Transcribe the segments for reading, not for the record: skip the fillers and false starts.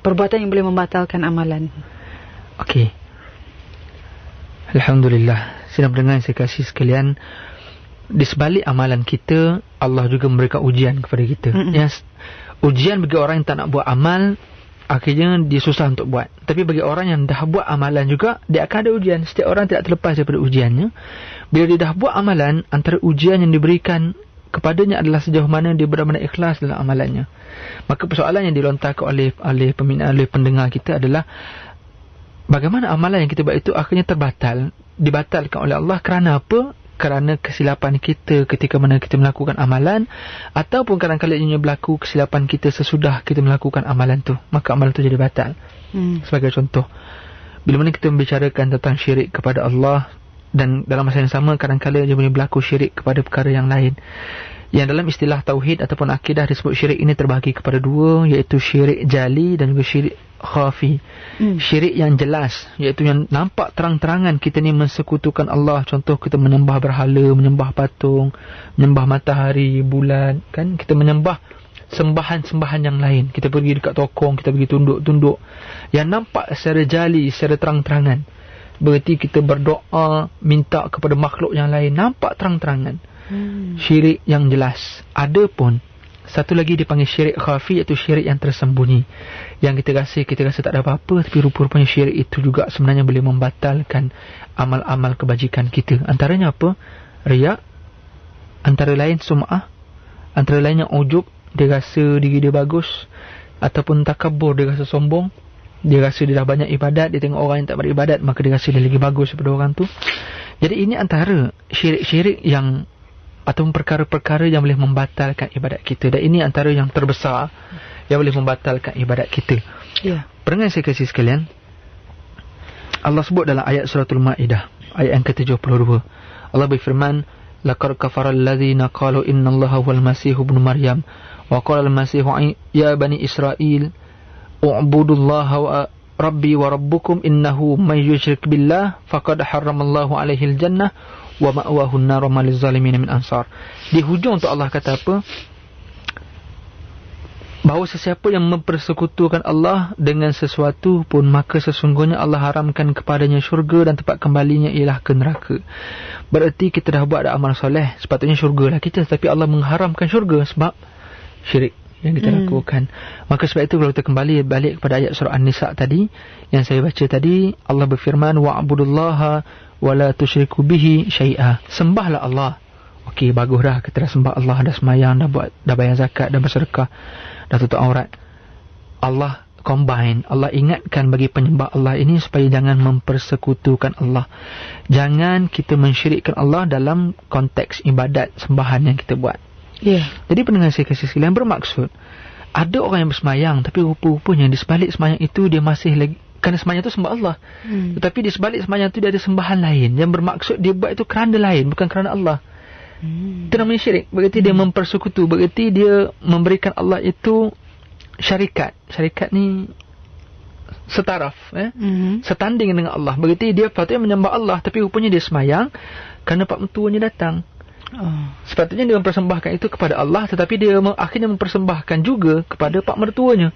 perbuatan yang boleh membatalkan amalan. Okey. Alhamdulillah. Sidang pendengar yang saya kasih sekalian, di sebalik amalan kita, Allah juga memberikan ujian kepada kita. Yes. Ujian bagi orang yang tak nak buat amal, akhirnya dia susah untuk buat. Tapi bagi orang yang dah buat amalan juga, dia akan ada ujian. Setiap orang tidak terlepas daripada ujiannya. Bila dia dah buat amalan, antara ujian yang diberikan kepadanya adalah sejauh mana dia benar-benar ikhlas dalam amalannya. Maka persoalan yang dilontarkan oleh pendengar kita adalah, bagaimana amalan yang kita buat itu akhirnya dibatalkan oleh Allah kerana apa? Kerana kesilapan kita ketika mana kita melakukan amalan, ataupun kadang-kadang berlaku kesilapan kita sesudah kita melakukan amalan tu, maka amalan tu jadi batal. Sebagai contoh, bila mana kita membicarakan tentang syirik kepada Allah, dan dalam masa yang sama kadang-kadang dia boleh berlaku syirik kepada perkara yang lain. Yang dalam istilah tauhid ataupun akidah disebut syirik ini terbahagi kepada dua, iaitu syirik jali dan juga syirik khafi. Syirik yang jelas, iaitu yang nampak terang-terangan kita ni mensekutukan Allah. Contoh, kita menyembah berhala, menyembah patung, menyembah matahari, bulan, kan? Kita menyembah sembahan-sembahan yang lain. Kita pergi dekat tokong, kita pergi tunduk-tunduk, yang nampak secara jali, secara terang-terangan. Berarti kita berdoa, minta kepada makhluk yang lain, nampak terang-terangan. Syirik yang jelas. Ada pun satu lagi dipanggil syirik khafi, iaitu syirik yang tersembunyi, yang kita rasa tak ada apa-apa, tapi rupa-rupanya syirik itu juga sebenarnya boleh membatalkan amal-amal kebajikan kita. Antaranya apa? Riak, antara lain sum'ah, antara lainnya ujub, dia rasa diri dia bagus, ataupun takabur, dia rasa sombong. Dia rasa dia dah banyak ibadat, dia tengok orang yang tak beribadat, maka dia rasa dia lagi bagus daripada orang tu. Jadi ini antara syirik-syirik yang, ataupun perkara-perkara yang boleh membatalkan ibadat kita. Dan ini antara yang terbesar yang boleh membatalkan ibadat kita. Pendengar saya kasih sekalian, Allah sebut dalam ayat suratul Ma'idah, ayat yang ke-72. Allah berfirman, laqad kafara alladhina qalu innallaha huwal masih ibnu maryam wa qala al-masih ya bani israil u'budullaha wa rabbi wa rabbukum innahu may yushrik billah faqad harramallahu alaihi al-jannah wa ma'wahu an-nar wa ma liz-zalimin min ansar. Di hujung tu Allah kata apa? Bahawa sesiapa yang mempersekutukan Allah dengan sesuatu pun, maka sesungguhnya Allah haramkan kepadanya syurga dan tempat kembalinya ialah ke neraka. Berarti kita dah buat amal soleh, sepatutnya syurga lah kita, tapi Allah mengharamkan syurga sebab syirik yang kita lakukan. Maka sebab itu kalau kita kembali balik kepada ayat surah An-Nisa tadi yang saya baca tadi, Allah berfirman, wa'budullaha wa la tusyriku bihi syai'a. Sembahlah Allah. Okey, bagus dah kita dah sembah Allah, dah semayang, dah bayar zakat, dah bersedekah, dah tutup aurat. Allah combine, Allah ingatkan bagi penyembah Allah ini supaya jangan mempersekutukan Allah. Jangan kita mensyirikkan Allah dalam konteks ibadat sembahan yang kita buat. Jadi pendengar saya kasih sekalian, bermaksud ada orang yang bersemayang, tapi rupa-rupanya di sebalik semayang itu dia masih lagi, kerana semayang itu sembah Allah, tetapi di sebalik semayang itu dia ada sembahan lain yang bermaksud dia buat itu kerana lain, bukan kerana Allah. Itu namanya syirik. Berarti dia mempersekutu, berarti dia memberikan Allah itu syarikat. Syarikat ni setaraf, setanding dengan Allah. Berarti dia patutnya menyembah Allah, tapi rupanya dia semayang kerana pak mentuanya datang. Sepatutnya dia mempersembahkan itu kepada Allah, tetapi dia akhirnya mempersembahkan juga kepada pak mertuanya,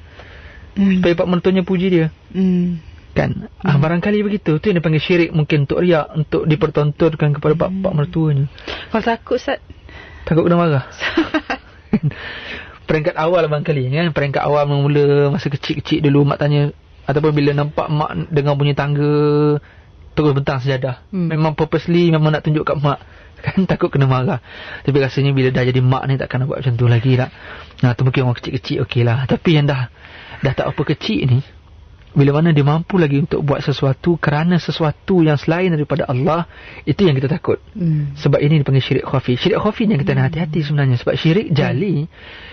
supaya pak mertuanya puji dia. Kan? Barangkali begitu. Itu yang dipanggil syirik, mungkin untuk riak, untuk dipertontonkan kepada pak mertuanya. Kalau takut, Ustaz? Takut kena marah. Peringkat awal barangkali, kan? Peringkat awal mula masa kecil-kecil dulu, mak tanya, ataupun bila nampak mak dengar bunyi tangga terus bentang sejadah, memang purposely, memang nak tunjuk kat mak, kan? Takut kena marah. Tapi rasanya bila dah jadi mak ni takkan nak buat macam tu lagi lah. Nah, tu mungkin orang kecil-kecil okey lah. Tapi yang dah tak apa kecil ni, bila mana dia mampu lagi untuk buat sesuatu kerana sesuatu yang selain daripada Allah, itu yang kita takut. Sebab ini dipanggil syirik khafi. Syirik khafi yang kita nak hati-hati sebenarnya. Sebab syirik jali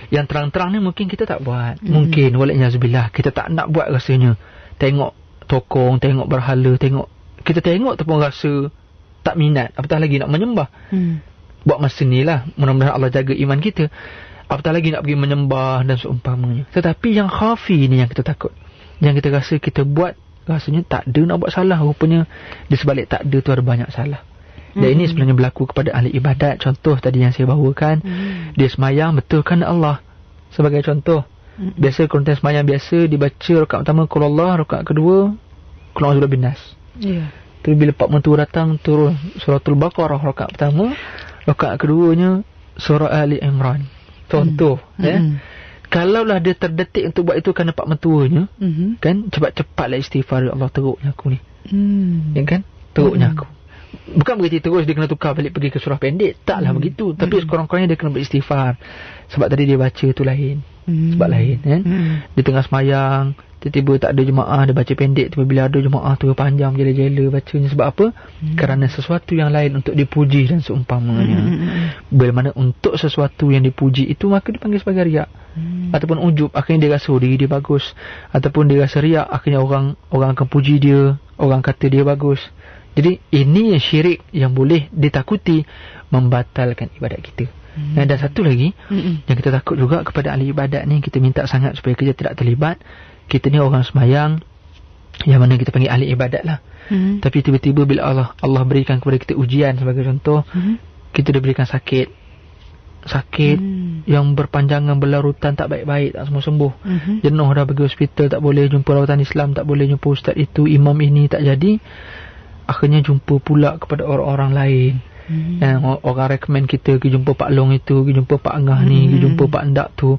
yang terang-terang ni mungkin kita tak buat. Mungkin wala'iyyazubillah kita tak nak buat rasanya. Tengok tokong, tengok berhala, kita tengok tu pun rasa tak minat, apatah lagi nak menyembah. Buat masa ni lah, mudah-mudahan Allah jaga iman kita, apatah lagi nak pergi menyembah dan seumpamanya. Tetapi yang khafi ni yang kita takut, yang kita rasa kita buat, rasanya tak ada nak buat salah, rupanya di sebalik tak ada tu ada banyak salah. Dan ini sebenarnya berlaku kepada ahli ibadat. Contoh tadi yang saya bawakan, dia semayang betul kan Allah, sebagai contoh. Biasa konten semayang biasa dibaca rakaat pertama qul Allah, rakaat kedua qul a'udzu birabbin nas. Ya. Tapi bila Pak Mentua datang turun suratul Baqarah rakaat pertama, rakaat keduanya surah Ali Imran. Contoh kalaulah dia terdetik untuk buat itu kerana Pak Mentuanya, kan cepat-cepatlah istighfar, ya Allah teruknya aku ni. Ya kan? Teruknya aku. Bukan begitu terus dia kena tukar balik pergi ke surah pendek. Taklah begitu. Tapi sekurang-kurangnya dia kena beristighfar. Sebab tadi dia baca tu lain. Sebab lain kan. Di tengah semayang tiba-tiba tak ada jemaah, dia baca pendek. Tiba bila ada jemaah tu panjang jela-jela bacanya. Sebab apa? Kerana sesuatu yang lain untuk dipuji dan seumpamanya. Bila mana untuk sesuatu yang dipuji itu, maka dipanggil sebagai riak. Ataupun ujub, akhirnya dia rasa diri dia bagus. Ataupun dia rasa riak, akhirnya orang akan puji dia, orang kata dia bagus. Jadi ini yang syirik yang boleh ditakuti, membatalkan ibadat kita. Dan satu lagi yang kita takut juga kepada ahli ibadat ni, kita minta sangat supaya kita tidak terlibat. Kita ni orang semayang yang mana kita panggil ahli ibadat lah. Tapi tiba-tiba bila Allah berikan kepada kita ujian, sebagai contoh, kita diberikan sakit yang berpanjangan, berlarutan, tak baik-baik, tak sembuh-sembuh. Jenuh dah pergi hospital, tak boleh jumpa rawatan Islam, tak boleh jumpa ustaz itu, imam ini, tak jadi. Akhirnya jumpa pula kepada orang-orang lain. Orang recommend kita pergi jumpa Pak Long itu, pergi jumpa Pak Angah ni, pergi jumpa Pak Endak tu.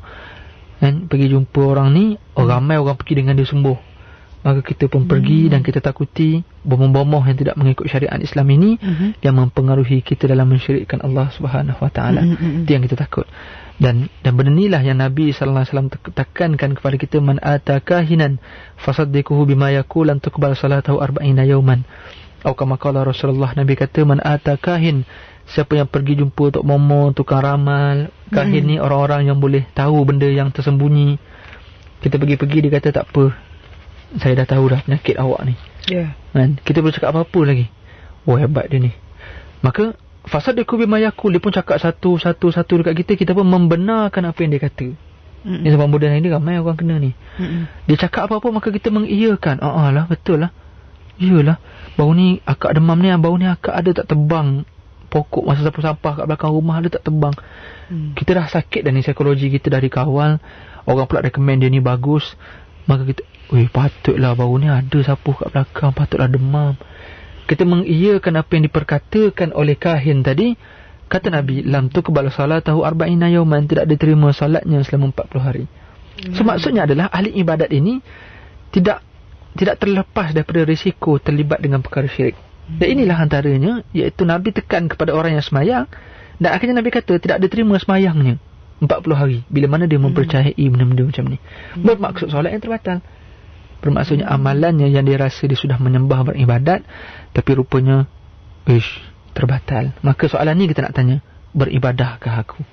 Pergi jumpa orang ni, ramai orang pergi dengan dia sembuh. Maka kita pun pergi dan kita takuti bomoh-bomoh yang tidak mengikut syariat Islam ini yang mempengaruhi kita dalam mensyirikkan Allah Subhanahu Wa Taala. Itu yang kita takut. Dan benda inilah yang Nabi sallallahu alaihi wasallam tekankan kepada kita, man atakahinan fasaddiquhu bima yaqul lan tuqbal salatahu 40 yawman. Atau kama qala Rasulullah, Nabi kata, man atakahin, siapa yang pergi jumpa Tok Momo, tukang ramal. Kahin ni orang-orang yang boleh tahu benda yang tersembunyi. Kita pergi-pergi, dia kata tak apa, saya dah tahu dah penyakit awak ni. Kita boleh cakap apa-apa lagi. Oh, hebat dia ni. Maka fasaddiqu bima yaqul, dia pun cakap satu dekat kita pun membenarkan apa yang dia kata. Ni sebab mudah ni ramai orang kena ni. Dia cakap apa-apa maka kita mengiyakan. Lah, betul lah. Iyalah, baru ni akak demam ni, baru ni akak ada tak tebang pokok masa sapu sampah kat belakang rumah, ada tak tebang. Kita dah sakit dah ni, psikologi kita dah dikawal. Orang pula recommend dia ni bagus. Maka kita, patutlah baru ni ada sapu kat belakang, patutlah demam. Kita mengiyakan apa yang diperkatakan oleh kahin tadi. Kata Nabi, lam tuqbal salatahu 40 yawman, tidak diterima salatnya selama 40 hari. So maksudnya adalah ahli ibadat ini tidak terlepas daripada risiko terlibat dengan perkara syirik. Dan inilah antaranya, iaitu Nabi tekan kepada orang yang semayang, dan akhirnya Nabi kata tidak diterima semayangnya 40 hari bila mana dia mempercayai benda-benda macam ni. Bermaksud solat yang terbatal. Bermaksudnya amalannya yang dia rasa dia sudah menyembah, beribadat, tapi rupanya terbatal. Maka soalan ni kita nak tanya, beribadahkah aku?